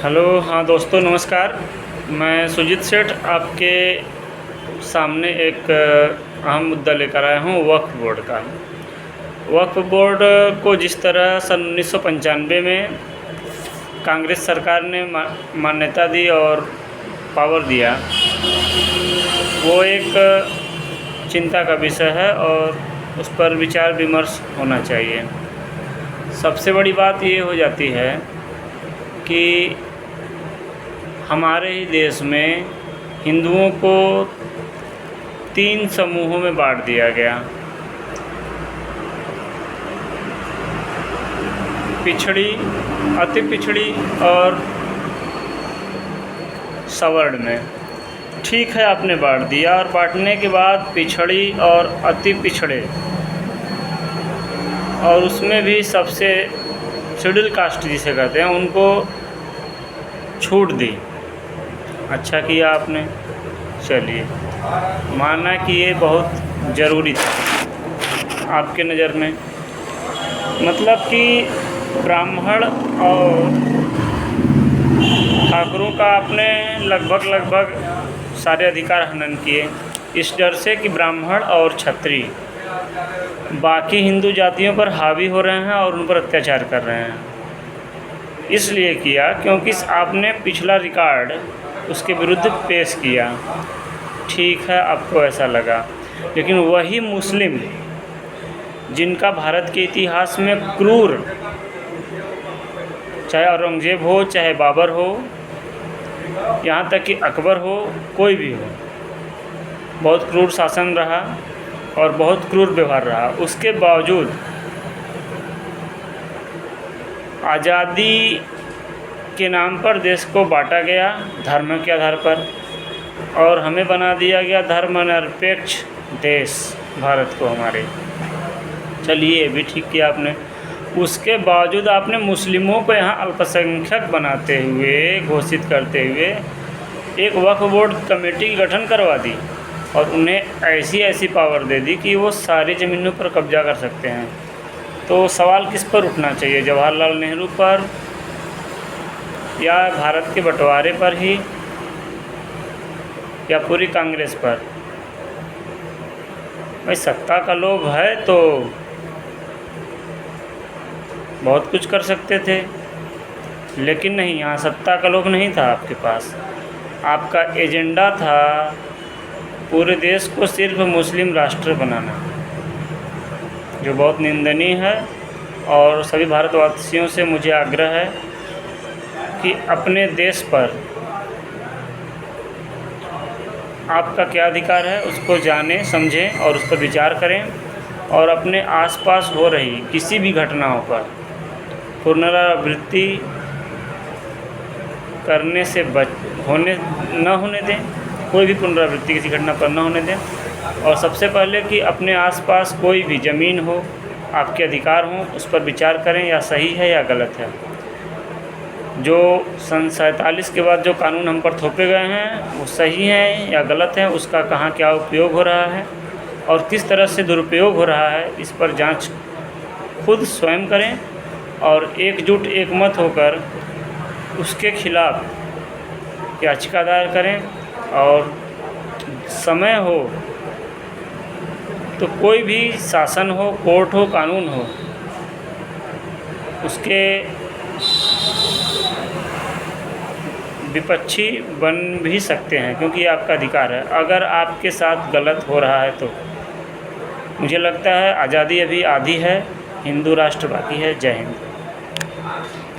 Hello, हाँ दोस्तों नमस्कार। मैं सुजीत सेठ आपके सामने एक अहम मुद्दा लेकर आया हूँ वक्फ़ बोर्ड का। वक्फ़ बोर्ड को जिस तरह सन 1995 में कांग्रेस सरकार ने मान्यता दी और पावर दिया, वो एक चिंता का विषय है और उस पर विचार विमर्श होना चाहिए। सबसे बड़ी बात ये हो जाती है कि हमारे ही देश में हिंदुओं को 3 समूहों में बांट दिया गया। पिछड़ी, अति पिछड़ी और सवर्ण में। ठीक है, आपने बांट दिया और बांटने के बाद पिछड़ी और अति पिछड़े और उसमें भी सबसे शेड्यूल कास्ट जिसे कहते हैं उनको छूट दी। अच्छा किया आपने। चलिए, माना कि ये बहुत ज़रूरी था आपके नज़र में, मतलब कि ब्राह्मण और ठाकुरों का आपने लगभग सारे अधिकार हनन किए, इस डर से कि ब्राह्मण और क्षत्रिय बाकी हिंदू जातियों पर हावी हो रहे हैं और उन पर अत्याचार कर रहे हैं। इसलिए किया क्योंकि आपने पिछला रिकॉर्ड उसके विरुद्ध पेश किया। ठीक है, आपको ऐसा लगा, लेकिन वही मुस्लिम जिनका भारत के इतिहास में क्रूर, चाहे औरंगज़ेब हो, चाहे बाबर हो, यहाँ तक कि अकबर हो, कोई भी हो, बहुत क्रूर शासन रहा और बहुत क्रूर व्यवहार रहा, उसके बावजूद आज़ादी के नाम पर देश को बांटा गया धर्म के आधार पर और हमें बना दिया गया धर्मनिरपेक्ष देश भारत को हमारे। चलिए, ये भी ठीक किया आपने। उसके बावजूद आपने मुस्लिमों को यहाँ अल्पसंख्यक बनाते हुए, घोषित करते हुए एक वक्फ बोर्ड कमेटी की गठन करवा दी और उन्हें ऐसी पावर दे दी कि वो सारी ज़मीनों पर कब्जा कर सकते हैं। तो सवाल किस पर उठना चाहिए, जवाहरलाल नेहरू पर या भारत के बंटवारे पर ही या पूरी कांग्रेस पर? भाई, सत्ता का लोभ है तो बहुत कुछ कर सकते थे, लेकिन नहीं, यहाँ सत्ता का लोभ नहीं था आपके पास। आपका एजेंडा था पूरे देश को सिर्फ मुस्लिम राष्ट्र बनाना, जो बहुत निंदनीय है। और सभी भारतवासियों से मुझे आग्रह है कि अपने देश पर आपका क्या अधिकार है उसको जानें, समझें और उस पर विचार करें और अपने आसपास हो रही किसी भी घटनाओं पर पुनरावृत्ति करने से न होने दें। कोई भी पुनरावृत्ति किसी घटना पर न होने दें। और सबसे पहले कि अपने आसपास कोई भी ज़मीन हो, आपके अधिकार हों, उस पर विचार करें या सही है या गलत है। जो सन 47 के बाद जो कानून हम पर थोपे गए हैं वो सही हैं या गलत हैं, उसका कहाँ क्या उपयोग हो रहा है और किस तरह से दुरुपयोग हो रहा है, इस पर जांच खुद स्वयं करें और एकजुट एकमत होकर उसके खिलाफ याचिका दायर करें। और समय हो तो कोई भी शासन हो, कोर्ट हो, कानून हो, उसके विपक्षी बन भी सकते हैं, क्योंकि ये आपका अधिकार है। अगर आपके साथ गलत हो रहा है तो मुझे लगता है आज़ादी अभी आधी है, हिंदू राष्ट्र बाकी है। जय हिंद।